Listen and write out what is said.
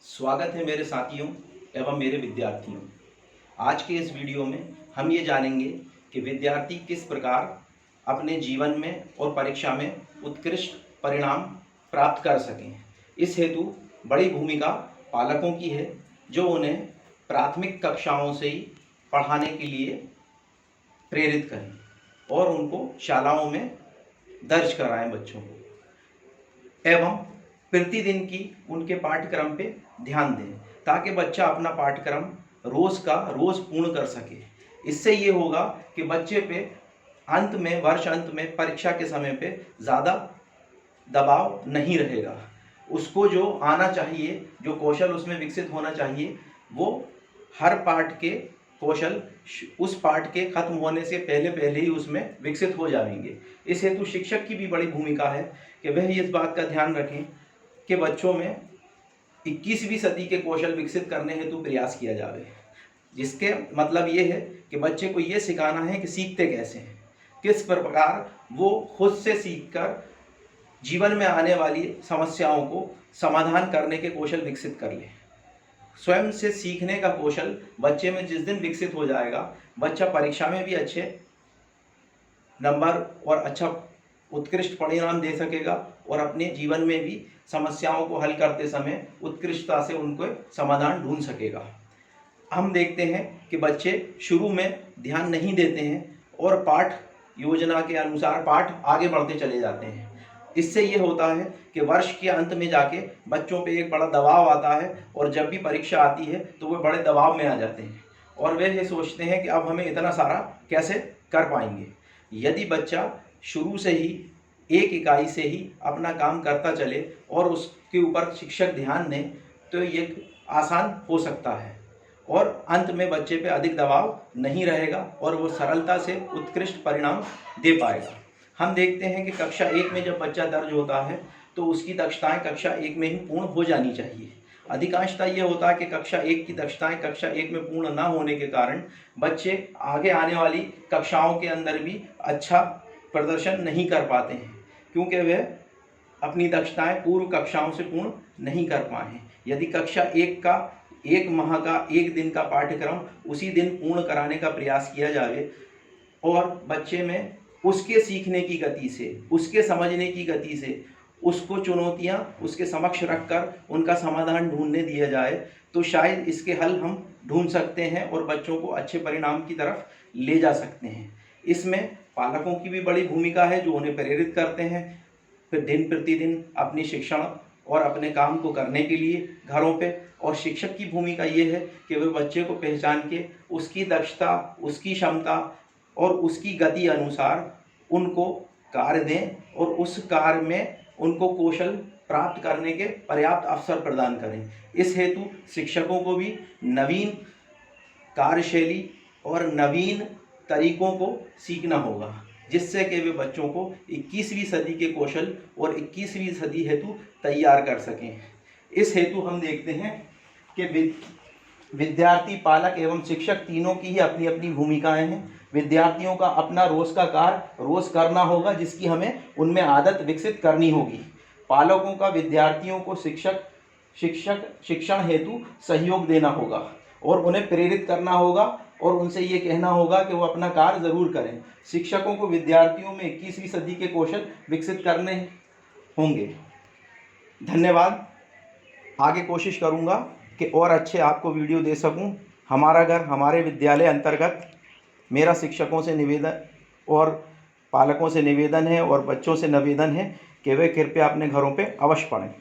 स्वागत है मेरे साथियों एवं मेरे विद्यार्थियों। आज के इस वीडियो में हम ये जानेंगे कि विद्यार्थी किस प्रकार अपने जीवन में और परीक्षा में उत्कृष्ट परिणाम प्राप्त कर सकें। इस हेतु बड़ी भूमिका पालकों की है, जो उन्हें प्राथमिक कक्षाओं से ही पढ़ाने के लिए प्रेरित करें और उनको शालाओं में दर्ज कराएं बच्चों को, एवं प्रतिदिन की उनके पाठ्यक्रम पे ध्यान दें ताकि बच्चा अपना पाठ्यक्रम रोज़ का रोज़ पूर्ण कर सके। इससे ये होगा कि बच्चे पे अंत में, वर्ष अंत में, परीक्षा के समय पे ज़्यादा दबाव नहीं रहेगा। उसको जो आना चाहिए, जो कौशल उसमें विकसित होना चाहिए, वो हर पाठ के कौशल उस पाठ के खत्म होने से पहले पहले ही उसमें विकसित हो जाएंगे। इस हेतु शिक्षक की भी बड़ी भूमिका है कि वह इस बात का ध्यान रखें कि बच्चों में 21वीं सदी के कौशल विकसित करने हेतु प्रयास किया जाए। जिसके मतलब ये है कि बच्चे को ये सिखाना है कि सीखते कैसे हैं, किस प्रकार वो खुद से सीखकर जीवन में आने वाली समस्याओं को समाधान करने के कौशल विकसित कर ले। स्वयं से सीखने का कौशल बच्चे में जिस दिन विकसित हो जाएगा, बच्चा परीक्षा में भी अच्छे नंबर और अच्छा उत्कृष्ट परिणाम दे सकेगा और अपने जीवन में भी समस्याओं को हल करते समय उत्कृष्टता से उनको समाधान ढूंढ सकेगा। हम देखते हैं कि बच्चे शुरू में ध्यान नहीं देते हैं और पाठ योजना के अनुसार पाठ आगे बढ़ते चले जाते हैं। इससे ये होता है कि वर्ष के अंत में जाके बच्चों पे एक बड़ा दबाव आता है और जब भी परीक्षा आती है तो वे बड़े दबाव में आ जाते हैं और वे ये सोचते हैं कि अब हमें इतना सारा कैसे कर पाएंगे। यदि बच्चा शुरू से ही एक इकाई से ही अपना काम करता चले और उसके ऊपर शिक्षक ध्यान दें तो ये आसान हो सकता है और अंत में बच्चे पे अधिक दबाव नहीं रहेगा और वो सरलता से उत्कृष्ट परिणाम दे पाएगा। हम देखते हैं कि कक्षा 1 में जब बच्चा दर्ज होता है तो उसकी दक्षताएं कक्षा 1 में ही पूर्ण हो जानी चाहिए। अधिकांशतः ये होता है कि कक्षा 1 की दक्षताएं कक्षा 1 में पूर्ण ना होने के कारण बच्चे आगे आने वाली कक्षाओं के अंदर भी अच्छा प्रदर्शन नहीं कर पाते हैं, क्योंकि वे अपनी दक्षताएं पूर्व कक्षाओं से पूर्ण नहीं कर पाए हैं। यदि कक्षा 1 का 1 माह का 1 दिन का पाठ्यक्रम उसी दिन पूर्ण कराने का प्रयास किया जाए और बच्चे में उसके सीखने की गति से, उसके समझने की गति से उसको चुनौतियां उसके समक्ष रखकर उनका समाधान ढूंढने दिया जाए तो शायद इसके हल हम ढूंढ सकते हैं और बच्चों को अच्छे परिणाम की तरफ ले जा सकते हैं। इसमें पालकों की भी बड़ी भूमिका है, जो उन्हें प्रेरित करते हैं फिर दिन प्रतिदिन अपनी शिक्षण और अपने काम को करने के लिए घरों पे। और शिक्षक की भूमिका ये है कि वे बच्चे को पहचान के उसकी दक्षता, उसकी क्षमता और उसकी गति अनुसार उनको कार्य दें और उस कार्य में उनको कौशल प्राप्त करने के पर्याप्त अवसर प्रदान करें। इस हेतु शिक्षकों को भी नवीन कार्यशैली और नवीन तरीकों को सीखना होगा, जिससे कि वे बच्चों को 21वीं सदी के कौशल और 21वीं सदी हेतु तैयार कर सकें। इस हेतु हम देखते हैं कि विद्यार्थी, पालक एवं शिक्षक तीनों की ही अपनी अपनी भूमिकाएं हैं। विद्यार्थियों का अपना रोज़ का कार्य रोज़ करना होगा, जिसकी हमें उनमें आदत विकसित करनी होगी। पालकों का विद्यार्थियों को शिक्षण हेतु सहयोग देना होगा और उन्हें प्रेरित करना होगा और उनसे ये कहना होगा कि वो अपना कार्य ज़रूर करें। शिक्षकों को विद्यार्थियों में 21वीं सदी के कौशल विकसित करने होंगे। धन्यवाद। आगे कोशिश करूँगा कि और अच्छे आपको वीडियो दे सकूं। हमारा घर हमारे विद्यालय अंतर्गत मेरा शिक्षकों से निवेदन और पालकों से निवेदन है और बच्चों से निवेदन है कि वे कृपया अपने घरों पे अवश्य पढ़ें।